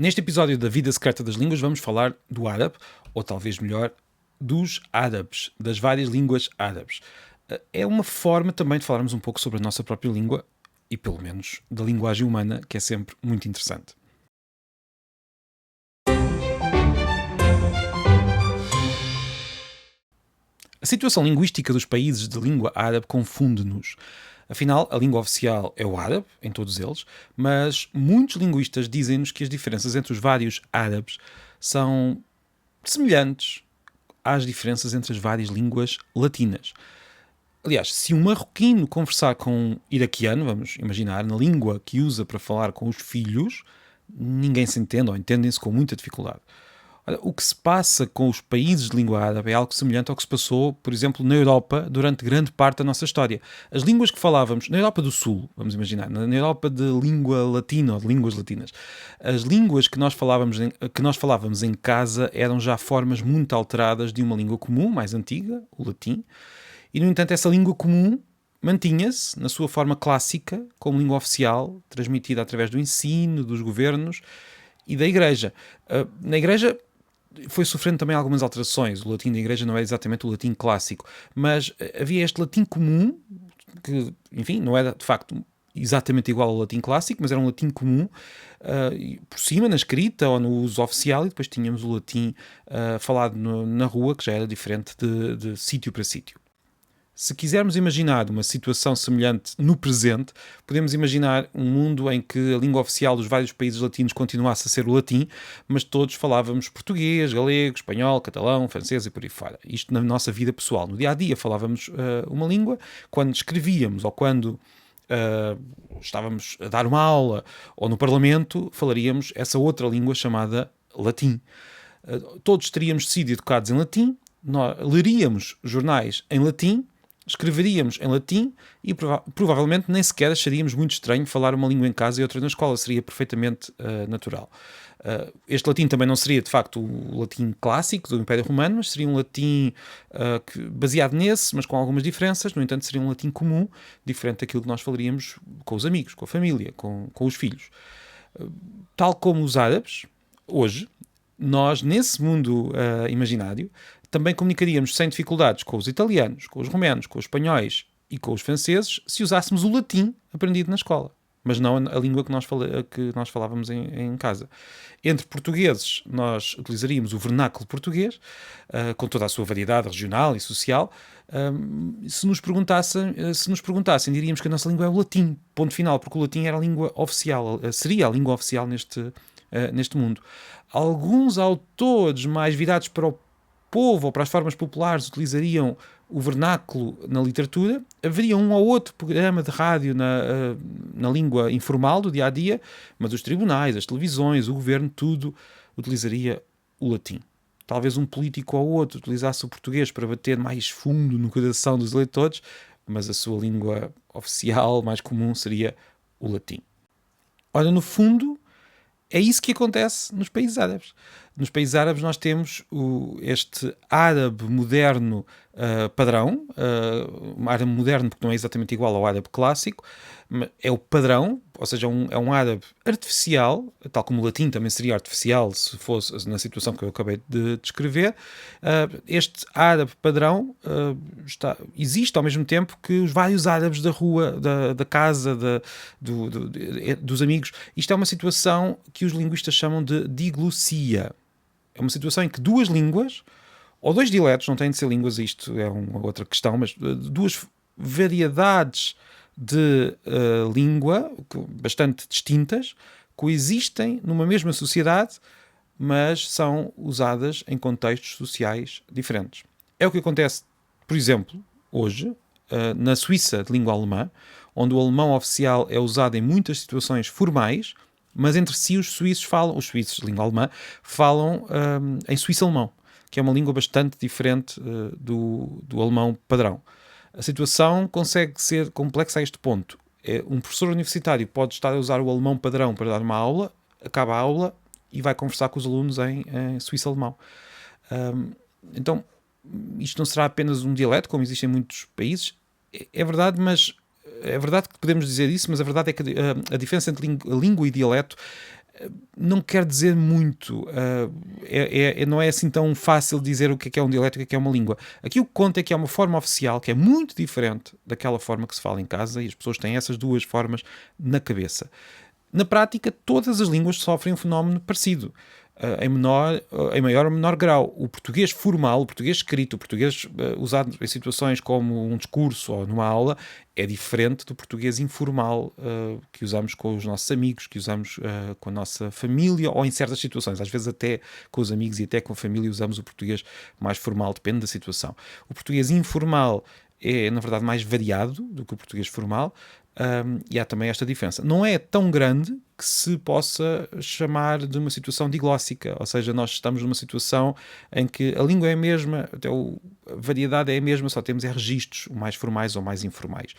Neste episódio da Vida Secreta das Línguas vamos falar do árabe, ou talvez melhor, dos árabes, das várias línguas árabes. É uma forma também de falarmos um pouco sobre a nossa própria língua e, pelo menos, da linguagem humana, que é sempre muito interessante. A situação linguística dos países de língua árabe confunde-nos. Afinal, a língua oficial é o árabe, em todos eles, mas muitos linguistas dizem-nos que as diferenças entre os vários árabes são semelhantes às diferenças entre as várias línguas latinas. Aliás, se um marroquino conversar com um iraquiano, vamos imaginar, na língua que usa para falar com os filhos, ninguém se entende ou entendem-se com muita dificuldade. Olha, o que se passa com os países de língua árabe é algo semelhante ao que se passou, por exemplo, na Europa durante grande parte da nossa história. As línguas que falávamos, na Europa do Sul, vamos imaginar, na Europa de língua latina ou de línguas latinas, as línguas que nós falávamos em casa eram já formas muito alteradas de uma língua comum, mais antiga, o latim, e, no entanto, essa língua comum mantinha-se na sua forma clássica, como língua oficial, transmitida através do ensino, dos governos e da Igreja. Na Igreja foi sofrendo também algumas alterações. O latim da Igreja não é exatamente o latim clássico, mas havia este latim comum, que, enfim, não era de facto exatamente igual ao latim clássico, mas era um latim comum, por cima, na escrita ou no uso oficial, e depois tínhamos o latim falado na rua, que já era diferente de sítio para sítio. Se quisermos imaginar uma situação semelhante no presente, podemos imaginar um mundo em que a língua oficial dos vários países latinos continuasse a ser o latim, mas todos falávamos português, galego, espanhol, catalão, francês e por aí fora. Isto na nossa vida pessoal. No dia-a-dia falávamos uma língua, quando escrevíamos ou quando estávamos a dar uma aula ou no Parlamento, falaríamos essa outra língua chamada latim. Todos teríamos sido educados em latim, nós leríamos jornais em latim, escreveríamos em latim e provavelmente nem sequer acharíamos muito estranho falar uma língua em casa e outra na escola. Seria perfeitamente natural. Este latim também não seria, de facto, o latim clássico do Império Romano, mas seria um latim baseado nesse, mas com algumas diferenças. No entanto, seria um latim comum, diferente daquilo que nós falaríamos com os amigos, com a família, com os filhos. Tal como os árabes, hoje, nós, nesse mundo imaginário, também comunicaríamos sem dificuldades com os italianos, com os romanos, com os espanhóis e com os franceses se usássemos o latim aprendido na escola, mas não a língua que nós falávamos em casa. Entre portugueses, nós utilizaríamos o vernáculo português, com toda a sua variedade regional e social. Se nos perguntassem, diríamos que a nossa língua é o latim, ponto final, porque o latim era a língua oficial, seria a língua oficial neste mundo. Alguns autores mais virados para o povo ou para as formas populares utilizariam o vernáculo na literatura. Haveria um ou outro programa de rádio na língua informal do dia-a-dia, mas os tribunais, as televisões, o governo, tudo utilizaria o latim. Talvez um político ou outro utilizasse o português para bater mais fundo no coração dos eleitores, mas a sua língua oficial mais comum seria o latim. Ora, no fundo, é isso que acontece nos países árabes. Nos países árabes nós temos este árabe moderno padrão, um árabe moderno porque não é exatamente igual ao árabe clássico, é o padrão, ou seja, é um árabe artificial, tal como o latim também seria artificial se fosse na situação que eu acabei de descrever. Este árabe padrão existe ao mesmo tempo que os vários árabes da rua, da casa, dos amigos. Isto é uma situação que os linguistas chamam de diglossia. É uma situação em que duas línguas, ou dois dialetos, não têm de ser línguas, isto é uma outra questão, mas duas variedades de língua bastante distintas coexistem numa mesma sociedade, mas são usadas em contextos sociais diferentes. É o que acontece, por exemplo, hoje, na Suíça de língua alemã, onde o alemão oficial é usado em muitas situações formais, mas entre si os suíços de língua alemã, falam em suíço-alemão, que é uma língua bastante diferente do alemão padrão. A situação consegue ser complexa a este ponto. Um professor universitário pode estar a usar o alemão padrão para dar uma aula, acaba a aula e vai conversar com os alunos em suíço-alemão. Então, isto não será apenas um dialeto, como existe em muitos países. É verdade, mas é verdade que podemos dizer isso, mas a verdade é que a diferença entre língua e dialeto não quer dizer muito. Não é assim tão fácil dizer o que é um dialeto e o que é uma língua. Aqui o que conta é que é uma forma oficial que é muito diferente daquela forma que se fala em casa, e as pessoas têm essas duas formas na cabeça. Na prática, todas as línguas sofrem um fenómeno parecido, em maior ou menor grau. O português formal, o português escrito, o português usado em situações como um discurso ou numa aula, é diferente do português informal que usamos com os nossos amigos, que usamos com a nossa família, ou em certas situações. Às vezes até com os amigos e até com a família usamos o português mais formal, depende da situação. O português informal é, na verdade, mais variado do que o português formal. E há também esta diferença. Não é tão grande que se possa chamar de uma situação diglóssica, ou seja, nós estamos numa situação em que a língua é a mesma, até a variedade é a mesma, só temos registros mais formais ou mais informais.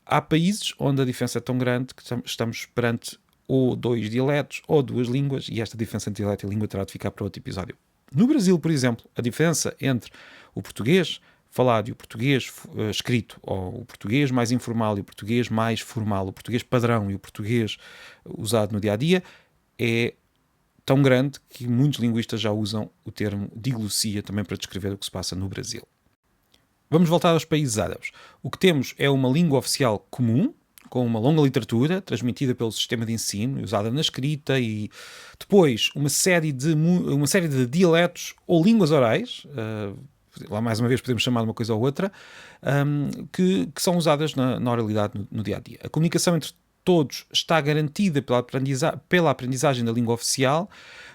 Há países onde a diferença é tão grande que estamos perante ou dois dialetos ou duas línguas, e esta diferença entre dialeto e língua terá de ficar para outro episódio. No Brasil, por exemplo, a diferença entre o português falado e o português escrito, ou o português mais informal e o português mais formal, o português padrão e o português usado no dia-a-dia, é tão grande que muitos linguistas já usam o termo diglossia também para descrever o que se passa no Brasil. Vamos voltar aos países árabes. O que temos é uma língua oficial comum, com uma longa literatura, transmitida pelo sistema de ensino, usada na escrita, e depois uma série de dialetos ou línguas orais, lá mais uma vez podemos chamar de uma coisa ou outra, que são usadas na oralidade no dia-a-dia. A comunicação entre todos está garantida pela aprendizagem da língua oficial,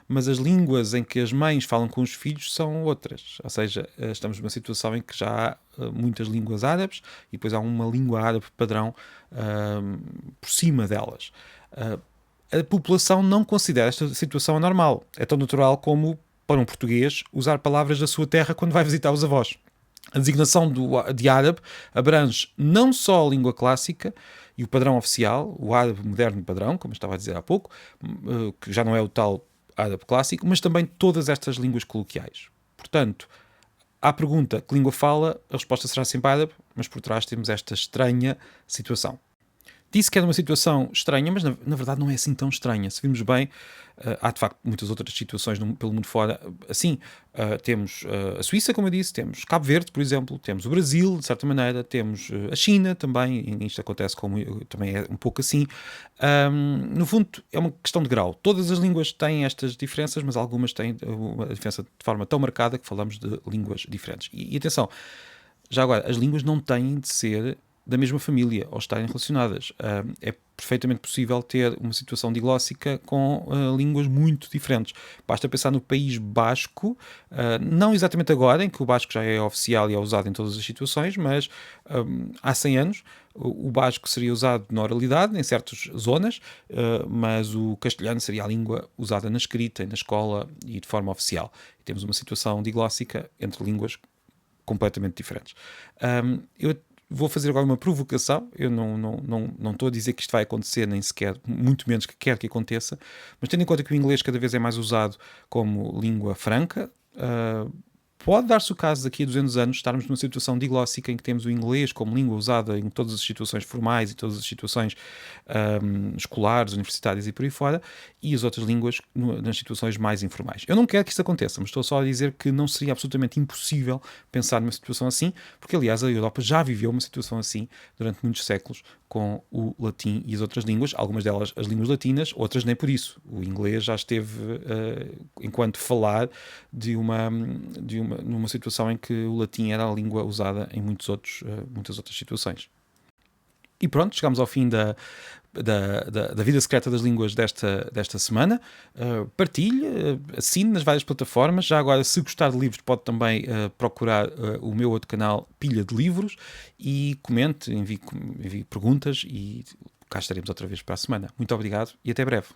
mas as línguas em que as mães falam com os filhos são outras. Ou seja, estamos numa situação em que já há muitas línguas árabes e depois há uma língua árabe padrão por cima delas. A população não considera esta situação anormal. É tão natural como para um português usar palavras da sua terra quando vai visitar os avós. A designação de árabe abrange não só a língua clássica e o padrão oficial, o árabe moderno padrão, como eu estava a dizer há pouco, que já não é o tal árabe clássico, mas também todas estas línguas coloquiais. Portanto, à pergunta que língua fala, a resposta será sempre árabe, mas por trás temos esta estranha situação. Disse que era uma situação estranha, mas na verdade não é assim tão estranha. Se vimos bem, há de facto muitas outras situações pelo mundo fora. Assim, temos a Suíça, como eu disse, temos Cabo Verde, por exemplo, temos o Brasil, de certa maneira, temos a China também, e isto acontece também é um pouco assim. No fundo, é uma questão de grau. Todas as línguas têm estas diferenças, mas algumas têm uma diferença de forma tão marcada que falamos de línguas diferentes. E atenção, já agora, as línguas não têm de ser da mesma família ou estarem relacionadas. É perfeitamente possível ter uma situação diglóssica com línguas muito diferentes. Basta pensar no País Basco, não exatamente agora, em que o basco já é oficial e é usado em todas as situações, mas há 100 anos o basco seria usado na oralidade, em certas zonas, mas o castelhano seria a língua usada na escrita, na escola e de forma oficial. E temos uma situação diglóssica entre línguas completamente diferentes. Eu vou fazer agora uma provocação. Eu não estou a dizer que isto vai acontecer, nem sequer, muito menos que quer que aconteça, mas tendo em conta que o inglês cada vez é mais usado como língua franca, pode dar-se o caso daqui a 200 anos estarmos numa situação diglóssica em que temos o inglês como língua usada em todas as situações formais e todas as situações escolares, universitárias e por aí fora, e as outras línguas nas situações mais informais. Eu não quero que isso aconteça, mas estou só a dizer que não seria absolutamente impossível pensar numa situação assim, porque aliás a Europa já viveu uma situação assim durante muitos séculos com o latim e as outras línguas, algumas delas as línguas latinas, outras nem por isso. O inglês já esteve, enquanto falar, numa situação em que o latim era a língua usada em muitas outras situações. E pronto, chegamos ao fim da vida secreta das línguas desta semana. Partilhe, assine nas várias plataformas. Já agora, se gostar de livros, pode também procurar o meu outro canal, Pilha de Livros, e comente, envie perguntas, e cá estaremos outra vez para a semana. Muito obrigado e até breve.